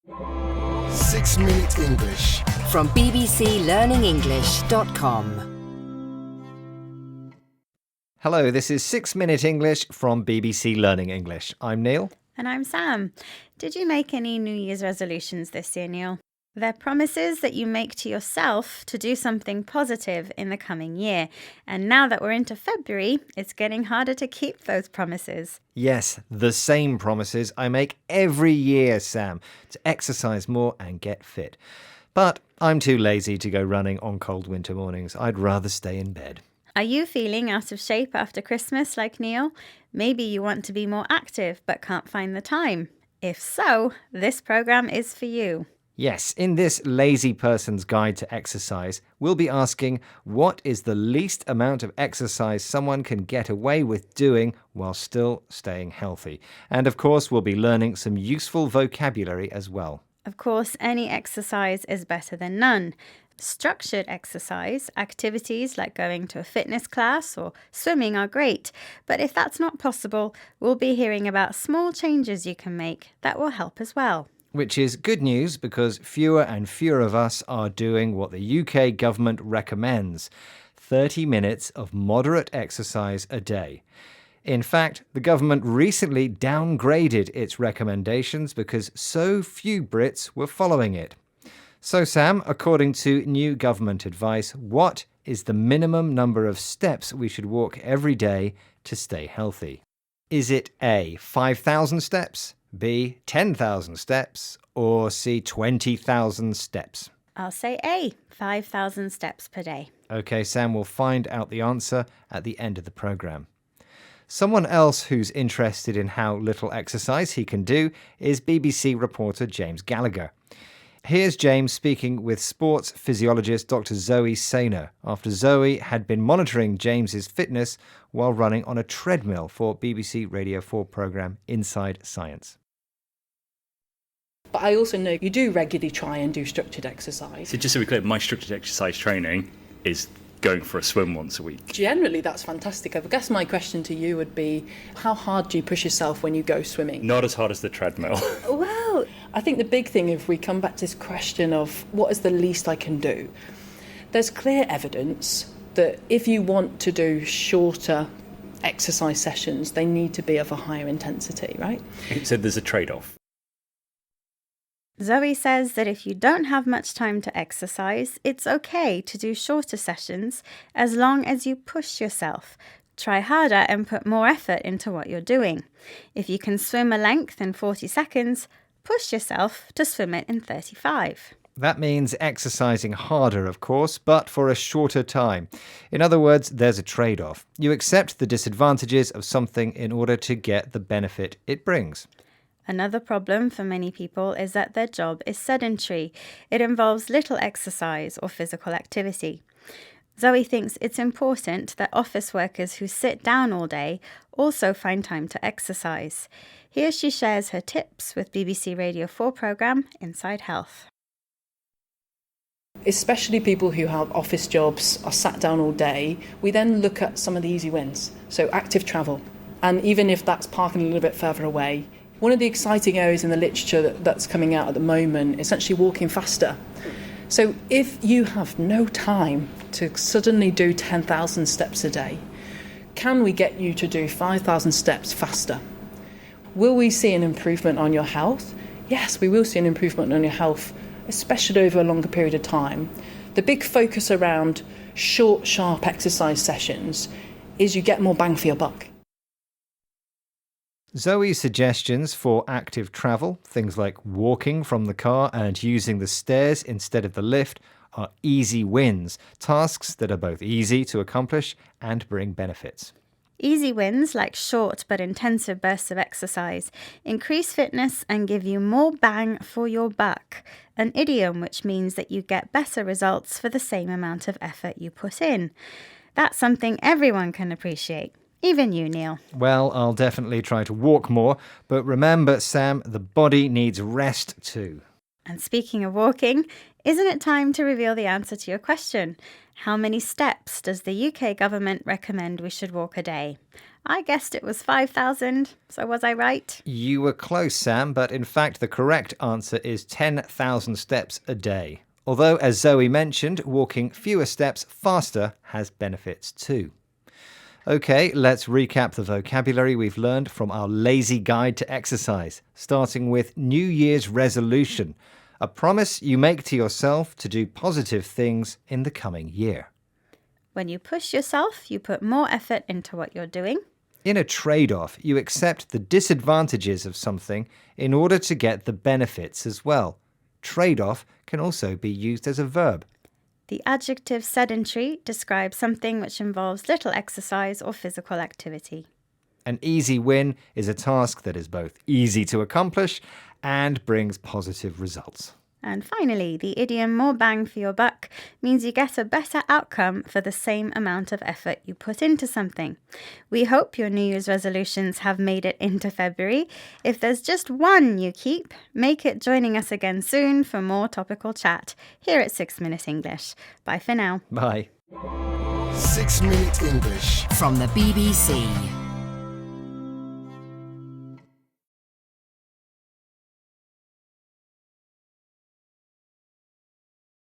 6-Minute English from bbclearningenglish.com. Hello, this is 6-Minute English from BBC Learning English. I'm Neil. And I'm Sam. Did you make any New Year's resolutions this year, Neil? They're promises that you make to yourself to do something positive in the coming year. And now that we're into February, it's getting harder to keep those promises. Yes, the same promises I make every year, Sam, to exercise more and get fit. But I'm too lazy to go running on cold winter mornings. I'd rather stay in bed. Are you feeling out of shape after Christmas like Neil? Maybe you want to be more active but can't find the time. If so, this program is for you. Yes, in this lazy person's guide to exercise, we'll be asking what is the least amount of exercise someone can get away with doing while still staying healthy. And of course, we'll be learning some useful vocabulary as well. Of course, any exercise is better than none. Structured exercise, activities like going to a fitness class or swimming are great. But if that's not possible, we'll be hearing about small changes you can make that will help as well. Which is good news because fewer and fewer of us are doing what the UK government recommends, 30 minutes of moderate exercise a day. In fact, the government recently downgraded its recommendations because so few Brits were following it. So, Sam, according to new government advice, what is the minimum number of steps we should walk every day to stay healthy? Is it A, 5,000 steps, B, 10,000 steps, or C, 20,000 steps? I'll say A, 5,000 steps per day. OK, Sam, we'll find out the answer at the end of the programme. Someone else who's interested in how little exercise he can do is BBC reporter James Gallagher. Here's James speaking with sports physiologist Dr. Zoe Sainer after Zoe had been monitoring James's fitness while running on a treadmill for BBC Radio 4 programme Inside Science. But I also know you do regularly try and do structured exercise. So just so we're clear, my structured exercise training is going for a swim once a week. Generally, that's fantastic. I guess my question to you would be, how hard do you push yourself when you go swimming? Not as hard as the treadmill. Well, I think the big thing, if we come back to this question of what is the least I can do, there's clear evidence that if you want to do shorter exercise sessions, they need to be of a higher intensity, right? So there's a trade-off. Zoe says that if you don't have much time to exercise, it's okay to do shorter sessions as long as you push yourself. Try harder and put more effort into what you're doing. If you can swim a length in 40 seconds, push yourself to swim it in 35. That means exercising harder, of course, but for a shorter time. In other words, there's a trade-off. You accept the disadvantages of something in order to get the benefit it brings. Another problem for many people is that their job is sedentary. It involves little exercise or physical activity. Zoe thinks it's important that office workers who sit down all day also find time to exercise. Here she shares her tips with BBC Radio 4 programme Inside Health. Especially people who have office jobs, are sat down all day, we then look at some of the easy wins. So active travel. And even if that's parking a little bit further away, one of the exciting areas in the literature that's coming out at the moment is actually walking faster. So if you have no time to suddenly do 10,000 steps a day, can we get you to do 5,000 steps faster? Will we see an improvement on your health? Yes, we will see an improvement on your health, especially over a longer period of time. The big focus around short, sharp exercise sessions is you get more bang for your buck. Zoe's suggestions for active travel, things like walking from the car and using the stairs instead of the lift, are easy wins, tasks that are both easy to accomplish and bring benefits. Easy wins, like short but intensive bursts of exercise, increase fitness and give you more bang for your buck, an idiom which means that you get better results for the same amount of effort you put in. That's something everyone can appreciate. Even you, Neil. Well, I'll definitely try to walk more, but remember, Sam, the body needs rest too. And speaking of walking, isn't it time to reveal the answer to your question? How many steps does the UK government recommend we should walk a day? I guessed it was 5,000, so was I right? You were close, Sam, but in fact the correct answer is 10,000 steps a day. Although, as Zoe mentioned, walking fewer steps faster has benefits too. Okay, let's recap the vocabulary we've learned from our lazy guide to exercise, starting with New Year's resolution, a promise you make to yourself to do positive things in the coming year. When you push yourself, you put more effort into what you're doing. In a trade-off, you accept the disadvantages of something in order to get the benefits as well. Trade-off can also be used as a verb. The adjective sedentary describes something which involves little exercise or physical activity. An easy win is a task that is both easy to accomplish and brings positive results. And finally, the idiom more bang for your buck means you get a better outcome for the same amount of effort you put into something. We hope your New Year's resolutions have made it into February. If there's just one you keep, make it joining us again soon for more topical chat here at 6 Minute English. Bye for now. Bye. 6 Minute English from the BBC.